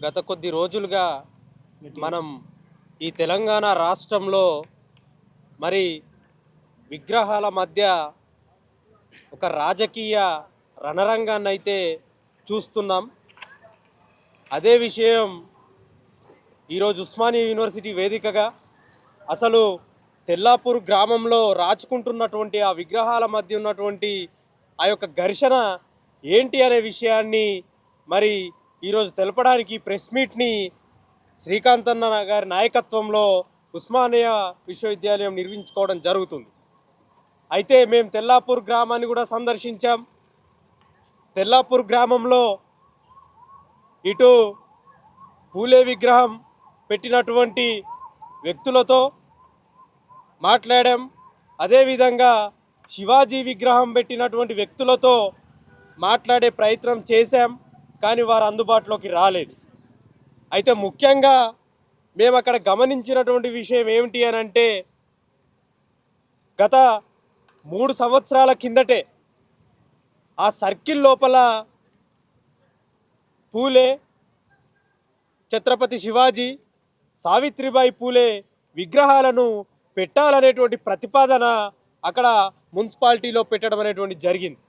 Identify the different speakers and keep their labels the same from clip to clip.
Speaker 1: గత కొద్ది రోజులుగా మనం ఈ తెలంగాణ రాష్ట్రంలో మరి విగ్రహాల మధ్య ఒక రాజకీయ రణరంగాన్ని అయితే చూస్తున్నాం. అదే విషయం ఈరోజు ఉస్మానియా యూనివర్సిటీ వేదికగా అసలు తెల్లాపూర్ గ్రామంలో రాచుకుంటున్నటువంటి ఆ విగ్రహాల మధ్య ఉన్నటువంటి ఆ యొక్క ఘర్షణ ఏంటి అనే విషయాన్ని మరి ఈరోజు తెలపడానికి ప్రెస్ మీట్ని శ్రీకాంత్ అన్న గారి నాయకత్వంలో ఉస్మానియా విశ్వవిద్యాలయం నిర్వహించుకోవడం జరుగుతుంది. అయితే మేము తెల్లాపూర్ గ్రామాన్ని కూడా సందర్శించాం. తెల్లాపూర్ గ్రామంలో ఇటు పూలే విగ్రహం పెట్టినటువంటి వ్యక్తులతో మాట్లాడాం. అదేవిధంగా శివాజీ విగ్రహం పెట్టినటువంటి వ్యక్తులతో మాట్లాడే ప్రయత్నం చేశాం, కానీ వారు అందుబాటులోకి రాలేదు. అయితే ముఖ్యంగా మేము అక్కడ గమనించినటువంటి విషయం ఏమిటి అని అంటే, గత 3 సంవత్సరాల కిందటే ఆ సర్కిల్ లోపల పూలే, ఛత్రపతి శివాజీ, సావిత్రిబాయి పూలే విగ్రహాలను పెట్టాలనేటువంటి ప్రతిపాదన అక్కడ మున్సిపాలిటీలో పెట్టడం అనేటువంటి జరిగింది.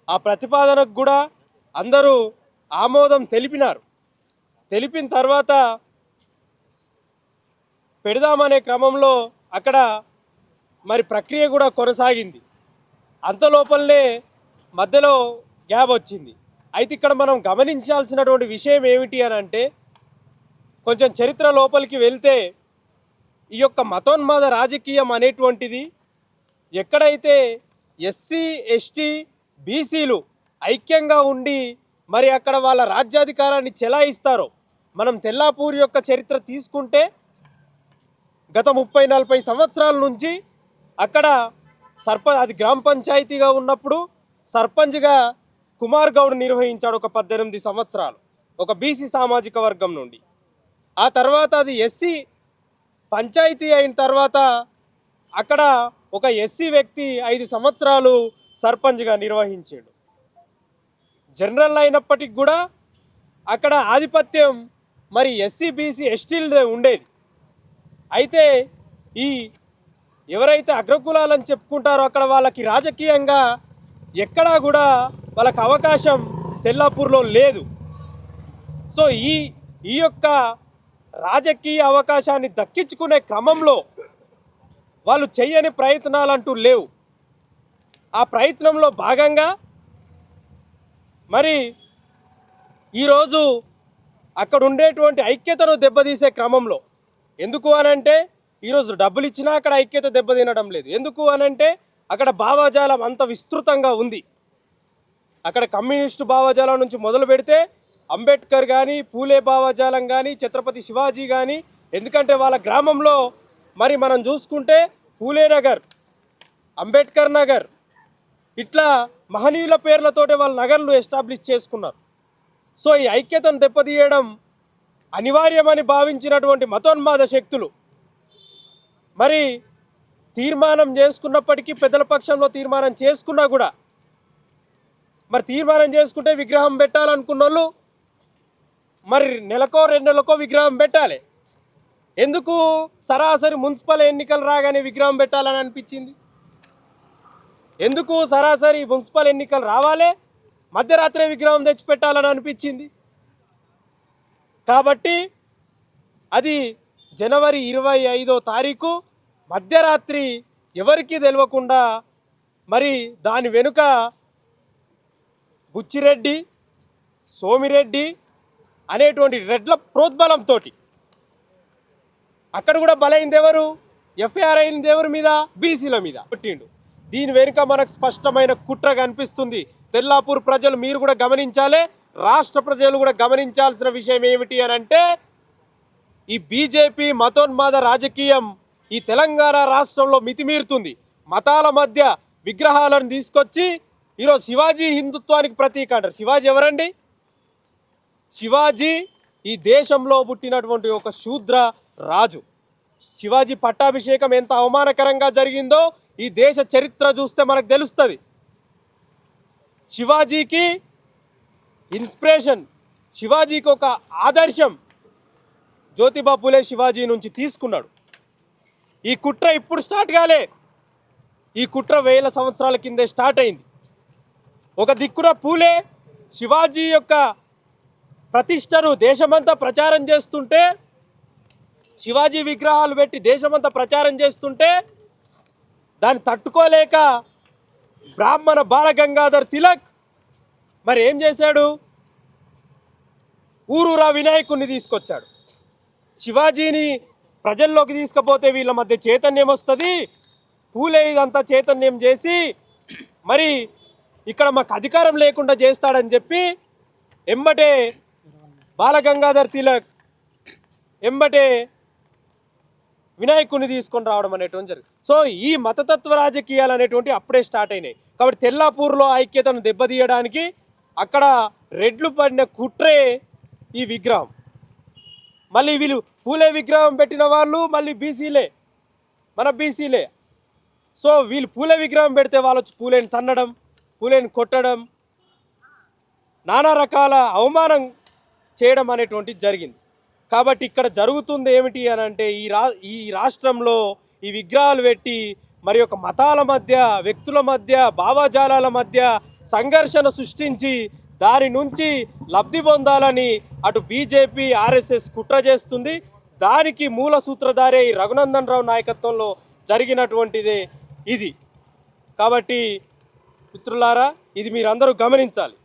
Speaker 1: ఆ ప్రతిపాదనకు కూడా అందరూ ఆమోదం తెలిపినారు. తెలిపిన తర్వాత పెడదామనే క్రమంలో అక్కడ మరి ప్రక్రియ కూడా కొనసాగింది. అంతలోపలనే మధ్యలో గ్యాప్ వచ్చింది. అయితే ఇక్కడ మనం గమనించాల్సినటువంటి విషయం ఏమిటి అని అంటే, కొంచెం చరిత్ర లోపలికి వెళ్తే ఈ యొక్క మతోన్మాద రాజకీయం అనేటువంటిది ఎక్కడైతే ఎస్సీ, ఎస్టీ, బీసీలు ఐక్యంగా ఉండి మరి అక్కడ వాళ్ళ రాజ్యాధికారాన్ని చెలాయిస్తారో, మనం తెల్లాపూర్ యొక్క చరిత్ర తీసుకుంటే గత 30-40 సంవత్సరాల నుంచి అక్కడ అది గ్రామ పంచాయతీగా ఉన్నప్పుడు సర్పంచ్గా కుమార్ గౌడ్ నిర్వహించాడు ఒక 18 సంవత్సరాలు, ఒక బీసీ సామాజిక వర్గం నుండి. ఆ తర్వాత అది ఎస్సీ పంచాయతీ అయిన తర్వాత అక్కడ ఒక ఎస్సీ వ్యక్తి 5 సంవత్సరాలు సర్పంచ్గా నిర్వహించాడు. జనరల్ అయినప్పటికి కూడా అక్కడ ఆధిపత్యం మరి ఎస్సీ, బీసీ, ఎస్టీలదే ఉండేది. అయితే ఈ ఎవరైతే అగ్రకులాలని చెప్పుకుంటారో అక్కడ వాళ్ళకి రాజకీయంగా ఎక్కడా కూడా వాళ్ళకి అవకాశం తెల్లాపూర్లో లేదు. సో ఈ యొక్క రాజకీయ అవకాశాన్ని దక్కించుకునే క్రమంలో వాళ్ళు చేయని ప్రయత్నాలంటూ లేవు. ఆ ప్రయత్నంలో భాగంగా మరి ఈరోజు అక్కడ ఉండేటువంటి ఐక్యతను దెబ్బతీసే క్రమంలో, ఎందుకు అనంటే ఈరోజు డబ్బులు ఇచ్చినా అక్కడ ఐక్యత దెబ్బతినడం లేదు. ఎందుకు అనంటే అక్కడ భావజాలం అంత విస్తృతంగా ఉంది. అక్కడ కమ్యూనిస్టు భావజాలం నుంచి మొదలు పెడితే అంబేద్కర్ కానీ, పూలే భావజాలం కానీ, ఛత్రపతి శివాజీ కానీ, ఎందుకంటే వాళ్ళ గ్రామంలో మరి మనం చూసుకుంటే పూలే నగర్, అంబేద్కర్ నగర్, ఇట్లా మహనీయుల పేర్లతోటే వాళ్ళ నగర్లు ఎస్టాబ్లిష్ చేసుకున్నారు. సో ఈ ఐక్యతను దెబ్బతీయడం అనివార్యమని భావించినటువంటి మతోన్మాద శక్తులు మరి తీర్మానం చేసుకున్నప్పటికీ, పెద్దల పక్షంలో తీర్మానం చేసుకున్నా కూడా, మరి తీర్మానం చేసుకుంటే విగ్రహం పెట్టాలనుకున్న వాళ్ళు మరి నెలకో 2 నెలలకో విగ్రహం పెట్టాలి. ఎందుకు సరాసరి మున్సిపల్ ఎన్నికలు రాగానే విగ్రహం పెట్టాలని అనిపించింది? ఎందుకు సరాసరి మున్సిపల్ ఎన్నికలు రావాలి, మధ్యరాత్రే విగ్రహం తెచ్చిపెట్టాలని అనిపించింది? కాబట్టి అది జనవరి 25వ తారీఖు మధ్యరాత్రి ఎవరికీ తెలియకుండా మరి దాని వెనుక బుచ్చిరెడ్డి, సోమిరెడ్డి అనేటువంటి రెడ్ల ప్రోద్బలంతో అక్కడ కూడా బలైంది ఎవరు? ఎఫ్ఐఆర్ అయింది ఎవరి మీద? బీసీల మీద పుట్టిండు. దీని వెనుక మనకు స్పష్టమైన కుట్ర కనిపిస్తుంది. తెల్లాపూర్ ప్రజలు మీరు కూడా గమనించాలి, రాష్ట్ర ప్రజలు కూడా గమనించాల్సిన విషయం ఏమిటి అని అంటే, ఈ బీజేపీ మతోన్మాద రాజకీయం ఈ తెలంగాణ రాష్ట్రంలో మితిమీరుతుంది. మతాల మధ్య విగ్రహాలను తీసుకొచ్చి ఈరోజు శివాజీ హిందుత్వానికి ప్రతీక అంటారు. శివాజీ ఎవరండి? శివాజీ ఈ దేశంలో పుట్టినటువంటి ఒక శూద్ర రాజు. శివాజీ పట్టాభిషేకం ఎంత అవమానకరంగా జరిగిందో ఈ దేశ చరిత్ర చూస్తే మనకు తెలుస్తుంది. శివాజీకి ఇన్స్పిరేషన్ శివాజీకి ఒక ఆదర్శం జ్యోతిబా పూలే శివాజీ నుంచి తీసుకున్నాడు. ఈ కుట్ర ఇప్పుడు స్టార్ట్ కాలే, ఈ కుట్ర 1000 సంవత్సరాల కిందే స్టార్ట్ అయింది. ఒక దిక్కున పూలే శివాజీ యొక్క ప్రతిష్టను దేశమంతా ప్రచారం చేస్తుంటే, శివాజీ విగ్రహాలు పెట్టి దేశమంతా ప్రచారం చేస్తుంటే దాన్ని తట్టుకోలేక బ్రాహ్మణ బాలగంగాధర్ తిలక్ మరి ఏం చేశాడు? ఊరూరా వినాయకుడిని తీసుకొచ్చాడు. శివాజీని ప్రజల్లోకి తీసుకుపోతే వీళ్ళ మధ్య చైతన్యం వస్తుంది, పూలే ఇదంతా చైతన్యం చేసి మరి ఇక్కడ మాకు అధికారం లేకుండా చేస్తాడని చెప్పి ఎంబటే బాలగంగాధర్ తిలక్ ఎంబటే వినాయకుడిని తీసుకొని రావడం అనేటువంటి జరిగింది. సో ఈ మతతత్వ రాజకీయాలు అనేటువంటి అప్పుడే స్టార్ట్ అయినాయి. కాబట్టి తెల్లాపూర్లో ఐక్యతను దెబ్బతీయడానికి అక్కడ రెడ్లు పడిన కుట్రే ఈ విగ్రహం. మళ్ళీ వీళ్ళు పూలే విగ్రహం పెట్టిన వాళ్ళు మళ్ళీ బీసీలే, మన బీసీలే. సో వీళ్ళు పూలే విగ్రహం పెడితే వాళ్ళు వచ్చి పూలేని తన్నడం, పూలేని కొట్టడం, నానా రకాల అవమానం చేయడం అనేటువంటిది జరిగింది. కాబట్టి ఇక్కడ జరుగుతుంది ఏమిటి అని అంటే ఈ రాష్ట్రంలో ఈ విగ్రహాలు పెట్టి మరి ఒక మతాల మధ్య, వ్యక్తుల మధ్య, భావజాలాల మధ్య సంఘర్షణ సృష్టించి దాని నుంచి లబ్ధి పొందాలని అటు బీజేపీ, ఆర్ఎస్ఎస్ కుట్ర చేస్తుంది. దానికి మూల సూత్రధారే ఈ రఘునందన్ రావు నాయకత్వంలో జరిగినటువంటిదే ఇది. కాబట్టి మిత్రులారా, ఇది మీరందరూ గమనించాలి.